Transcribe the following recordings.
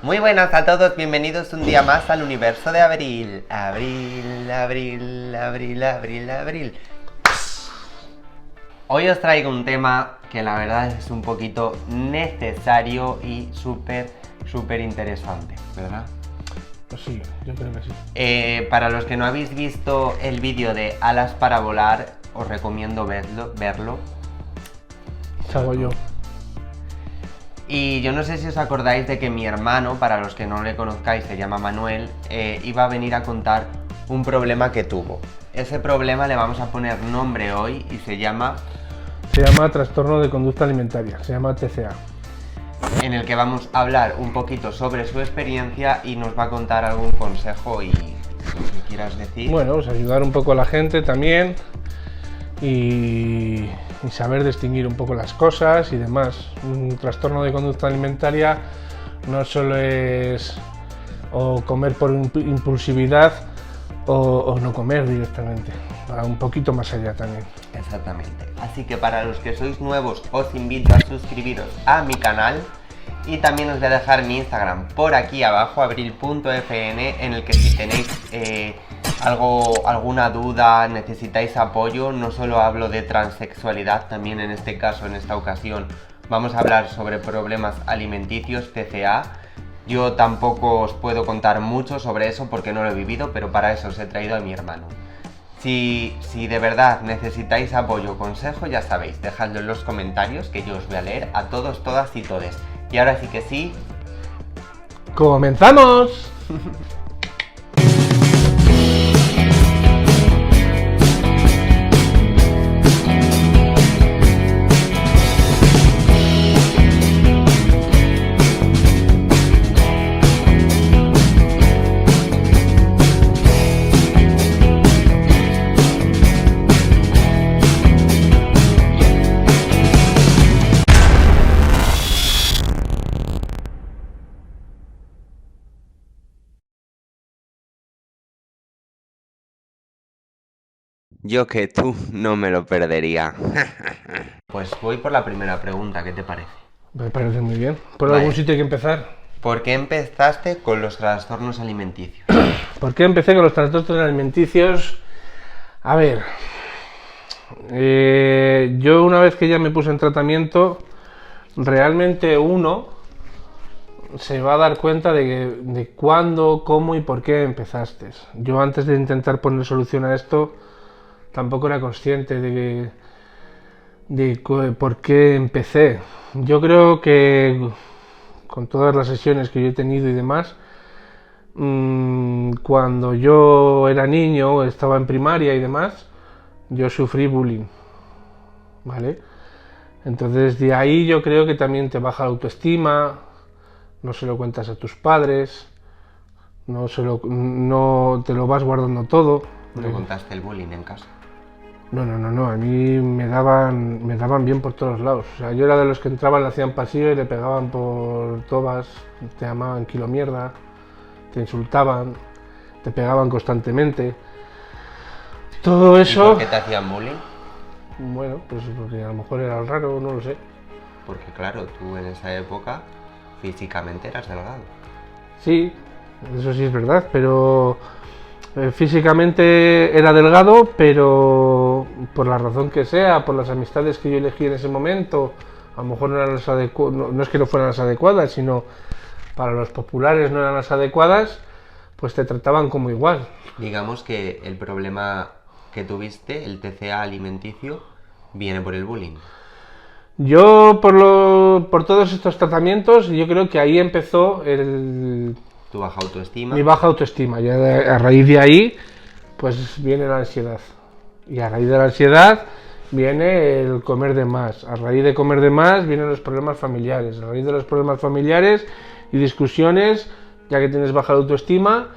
Muy buenas a todos, bienvenidos un día más al universo de Abril. Abril, abril, abril, abril, abril. Hoy os traigo un tema que la verdad es un poquito necesario y súper interesante, ¿verdad? Pues sí, yo creo que sí. Para los que no habéis visto el vídeo de Alas para volar, os recomiendo verlo. Salgo yo. Y yo no sé si os acordáis de que mi hermano, para los que no le conozcáis, se llama Manuel, iba a venir a contar un problema que tuvo. Ese problema le vamos a poner nombre hoy y se llama trastorno de conducta alimentaria, se llama TCA. En el que vamos a hablar un poquito sobre su experiencia y nos va a contar algún consejo y lo que quieras decir. Bueno, pues ayudar un poco a la gente también y saber distinguir un poco las cosas y demás. Un trastorno de conducta alimentaria no solo es o comer por impulsividad o no comer directamente, va un poquito más allá también. Exactamente. Así que para los que sois nuevos os invito a suscribiros a mi canal y también os voy a dejar mi Instagram por aquí abajo, abril.fn, en el que si tenéis alguna duda, necesitáis apoyo, no solo hablo de transexualidad, también en este caso, en esta ocasión, vamos a hablar sobre problemas alimenticios, TCA. Yo tampoco os puedo contar mucho sobre eso porque no lo he vivido, pero para eso os he traído a mi hermano. Si de verdad necesitáis apoyo o consejo, ya sabéis, dejadlo en los comentarios que yo os voy a leer a todos, todas y todes. Y ahora sí que sí... ¡Comenzamos! Yo que tú no me lo perdería. Pues voy por la primera pregunta, ¿qué te parece? Me parece muy bien. ¿Por Vale. algún sitio hay que empezar? ¿Por qué empezaste con los trastornos alimenticios? ¿Por qué empecé con los trastornos alimenticios? A ver, yo una vez que ya me puse en tratamiento, realmente uno se va a dar cuenta de cuándo, cómo y por qué empezaste. Yo antes de intentar poner solución a esto, tampoco era consciente de por qué empecé. Yo creo que con todas las sesiones que yo he tenido y demás, cuando yo era niño, estaba en primaria y demás, yo sufrí bullying, ¿vale? Entonces de ahí yo creo que también te baja la autoestima, no se lo cuentas a tus padres, no te lo vas guardando todo. ¿No contaste el bullying en casa? No, a mí me daban bien por todos lados. O sea, yo era de los que entraban, le hacían pasillo y le pegaban por todas, te llamaban kilo mierda, te insultaban, te pegaban constantemente. Todo eso... ¿Y por qué te hacían bullying? Bueno, pues porque a lo mejor era raro, no lo sé. Porque claro, tú en esa época físicamente eras delgado. Sí, eso sí es verdad, pero físicamente era delgado, pero por la razón que sea, por las amistades que yo elegí en ese momento, a lo mejor no eran las adecuadas, no es que no fueran las adecuadas, sino para los populares no eran las adecuadas, pues te trataban como igual. Digamos que el problema que tuviste, el TCA alimenticio, viene por el bullying. Yo por todos estos tratamientos, yo creo que ahí empezó Tu baja autoestima. mi baja autoestima. Ya a raíz de ahí, pues viene la ansiedad. Y a raíz de la ansiedad viene el comer de más. A raíz de comer de más vienen los problemas familiares. A raíz de los problemas familiares y discusiones, ya que tienes baja autoestima,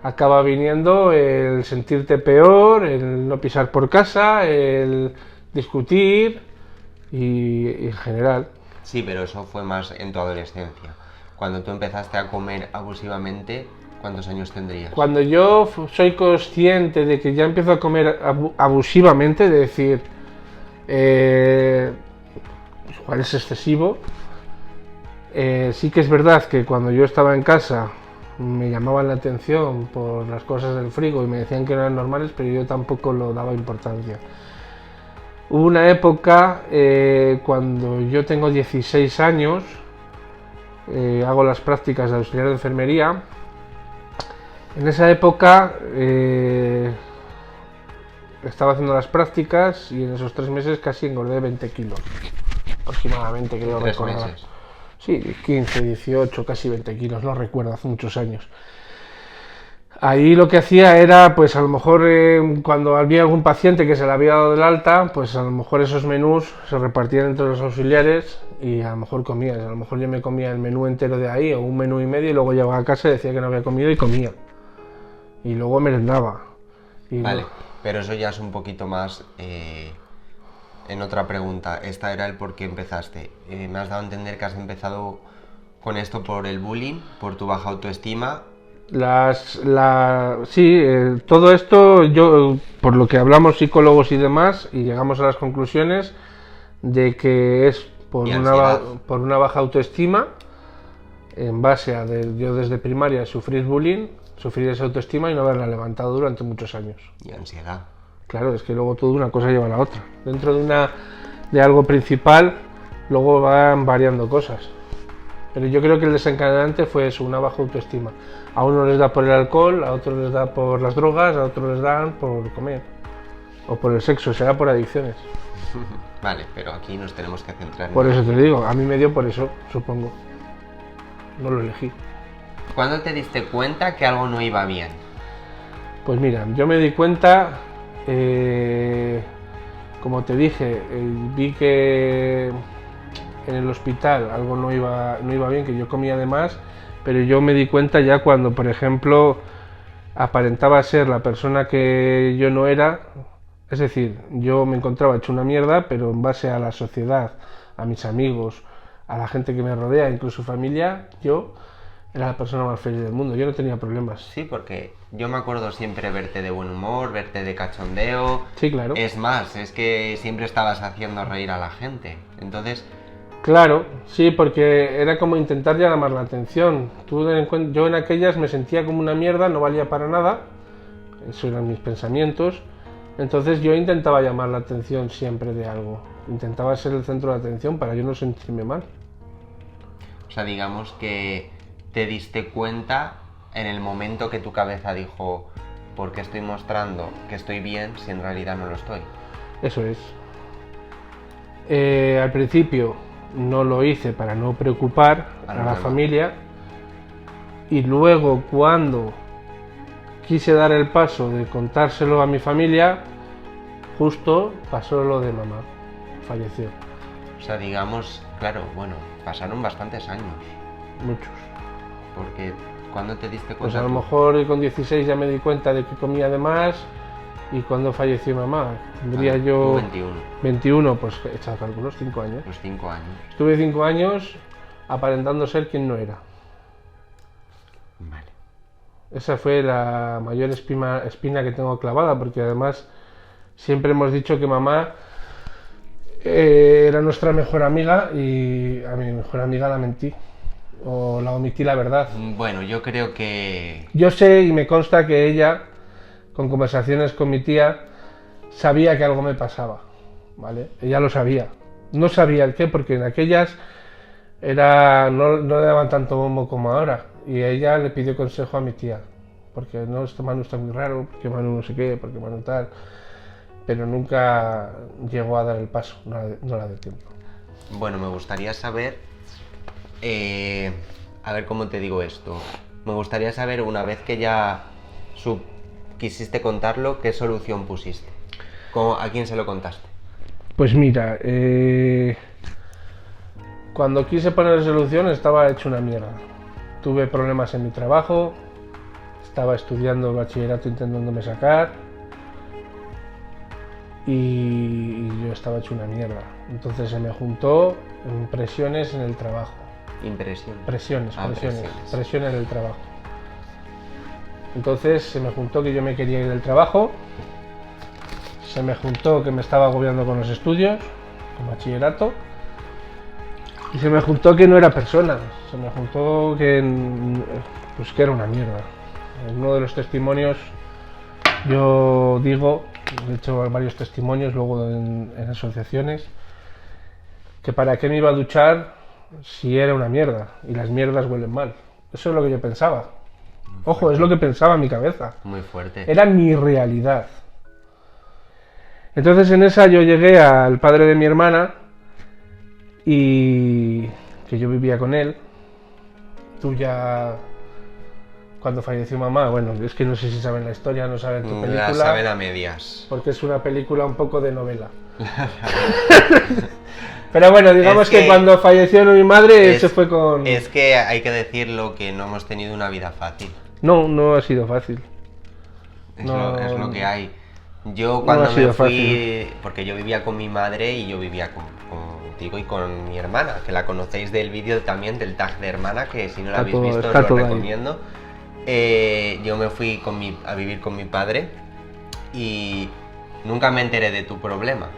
acaba viniendo el sentirte peor, el no pisar por casa, el discutir y en general. Sí, pero eso fue más en tu adolescencia. Cuando tú empezaste a comer abusivamente, ¿cuántos años tendrías? Cuando yo soy consciente de que ya empiezo a comer abusivamente, de decir, igual es excesivo, Sí que es verdad que cuando yo estaba en casa me llamaban la atención por las cosas del frigo y me decían que no eran normales, pero yo tampoco lo daba importancia. Hubo una época cuando yo tengo 16 años, hago las prácticas de auxiliar de enfermería. En esa época estaba haciendo las prácticas y en esos 3 meses casi engordé 20 kilos, aproximadamente, creo recordar. 3 meses. Sí, 15, 18, casi 20 kilos, no recuerdo, hace muchos años. Ahí lo que hacía era, pues a lo mejor cuando había algún paciente que se le había dado del alta, pues a lo mejor esos menús se repartían entre los auxiliares y a lo mejor comías. A lo mejor yo me comía el menú entero de ahí o un menú y medio y luego llegaba a casa y decía que no había comido y comía. Y luego merendaba. Vale, pero eso ya es un poquito más en otra pregunta. Esta era el por qué empezaste. Me has dado a entender que has empezado con esto por el bullying, por tu baja autoestima. Sí, todo esto, yo, por lo que hablamos psicólogos y demás, y llegamos a las conclusiones de que es por una baja autoestima, en base a yo desde primaria sufrir bullying, sufrir esa autoestima y no haberla levantado durante muchos años. Y ansiedad. Claro, es que luego todo una cosa lleva a la otra. Dentro de algo principal, luego van variando cosas. Pero yo creo que el desencadenante fue eso, una baja autoestima. A uno les da por el alcohol, a otros les da por las drogas, a otros les dan por comer. O por el sexo, será por adicciones. Vale, pero aquí nos tenemos que centrar en... Por eso te digo, a mí me dio por eso, supongo. No lo elegí. ¿Cuándo te diste cuenta que algo no iba bien? Pues mira, yo me di cuenta, como te dije, vi que en el hospital algo no iba bien, que yo comía de más, pero yo me di cuenta ya cuando, por ejemplo, aparentaba ser la persona que yo no era, es decir, yo me encontraba hecho una mierda, pero en base a la sociedad, a mis amigos, a la gente que me rodea, incluso familia, yo era la persona más feliz del mundo, yo no tenía problemas. Sí, porque yo me acuerdo siempre verte de buen humor, verte de cachondeo. Sí, claro. Es más, es que siempre estabas haciendo reír a la gente, entonces... Claro, sí, porque era como intentar llamar la atención. Yo en aquellas me sentía como una mierda, no valía para nada, esos eran mis pensamientos, entonces yo intentaba llamar la atención siempre de algo, intentaba ser el centro de atención para yo no sentirme mal. O sea, digamos que te diste cuenta en el momento que tu cabeza dijo, ¿por qué estoy mostrando que estoy bien si en realidad no lo estoy? Eso es. Al principio no lo hice para no preocupar a la familia, y luego cuando quise dar el paso de contárselo a mi familia, justo pasó lo de mamá, falleció. O sea, digamos, claro, bueno, pasaron bastantes años. Muchos. Porque cuando te diste cuenta... Pues a lo mejor con 16 ya me di cuenta de que comía de más, y cuando falleció mamá, tendría yo 21, pues echa cálculos, 5 años. Los 5 años. Estuve 5 años aparentando ser quien no era. Vale. Esa fue la mayor espina que tengo clavada, porque además siempre hemos dicho que mamá era nuestra mejor amiga y a mi mejor amiga la mentí, o la omití la verdad. Bueno, yo creo que... Yo sé y me consta que ella, con conversaciones con mi tía, sabía que algo me pasaba, ¿vale? Ella lo sabía. No sabía el qué, porque en aquellas no le daban tanto bombo como ahora. Y ella le pidió consejo a mi tía, porque no, este Manu está muy raro, porque Manu no sé qué, porque Manu tal. Pero nunca llegó a dar el paso, no la dio tiempo. Bueno, me gustaría saber... a ver cómo te digo esto. Me gustaría saber, una vez que ya quisiste contarlo, ¿qué solución pusiste? ¿A quién se lo contaste? Pues mira, cuando quise poner solución estaba hecho una mierda. Tuve problemas en mi trabajo, estaba estudiando el bachillerato intentándome sacar y yo estaba hecho una mierda. Entonces se me juntó presiones en el trabajo. Presiones en el trabajo. Entonces se me juntó que yo me quería ir del trabajo, se me juntó que me estaba agobiando con los estudios, con bachillerato, Y se me juntó que no era persona, se me juntó que, pues que era una mierda. En uno de los testimonios yo digo, he hecho varios testimonios luego en asociaciones, que para qué me iba a duchar si era una mierda y las mierdas huelen mal. Eso es lo que yo pensaba. Ojo, es lo que pensaba en mi cabeza. Muy fuerte. Era mi realidad. Entonces en esa yo llegué al padre de mi hermana y que yo vivía con él. Tú ya, cuando falleció mamá, bueno, es que no sé si saben la historia, no saben tu película. La saben a medias. Porque es una película un poco de novela. Pero bueno, digamos que cuando falleció mi madre se fue con... Es que hay que decirlo, que no hemos tenido una vida fácil. No, no ha sido fácil. Es lo que hay. Yo cuando no me fui, fácil. porque yo vivía con mi madre y yo vivía contigo y con mi hermana, que la conocéis del vídeo también, del tag de hermana, que si no la habéis visto os lo recomiendo. Yo me fui a vivir con mi padre y nunca me enteré de tu problema.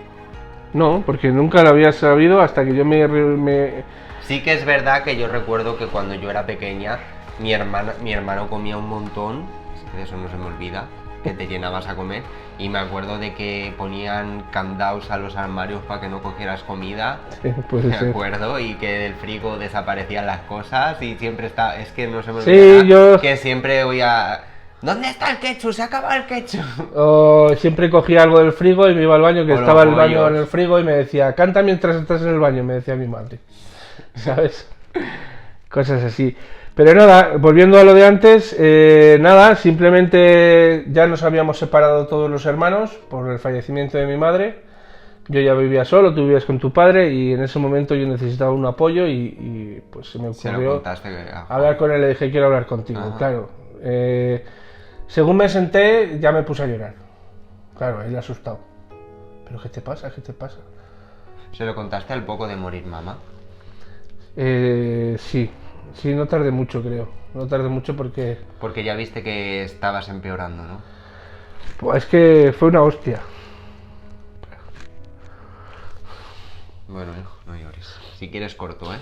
No, porque nunca lo había sabido hasta que yo me... Sí que es verdad que yo recuerdo que cuando yo era pequeña, mi hermano comía un montón, es que de eso no se me olvida, que te llenabas a comer, y me acuerdo de que ponían candados a los armarios para que no cogieras comida, me acuerdo, y que del frigo desaparecían las cosas, y siempre está, es que no se me olvida, que siempre oía... ¿Dónde está el ketchup? Se ha acabado el ketchup. O siempre cogía algo del frigo y me iba al baño, que estaba el baño en el frigo, y me decía, canta mientras estás en el baño, me decía mi madre. ¿Sabes? Cosas así. Pero nada, volviendo a lo de antes, nada, simplemente ya nos habíamos separado todos los hermanos por el fallecimiento de mi madre. Yo ya vivía solo, tú vivías con tu padre, y en ese momento yo necesitaba un apoyo y pues se me ocurrió hablar con él. Le dije, quiero hablar contigo. Ajá. Claro. Según me senté, ya me puse a llorar. Claro, él asustado. ¿Pero qué te pasa? ¿Qué te pasa? ¿Se lo contaste al poco de morir mamá? Sí, no tardé mucho, creo. No tardé mucho porque... Porque ya viste que estabas empeorando, ¿no? Pues es que fue una hostia. Bueno, hijo, no llores. Si quieres corto, ¿eh?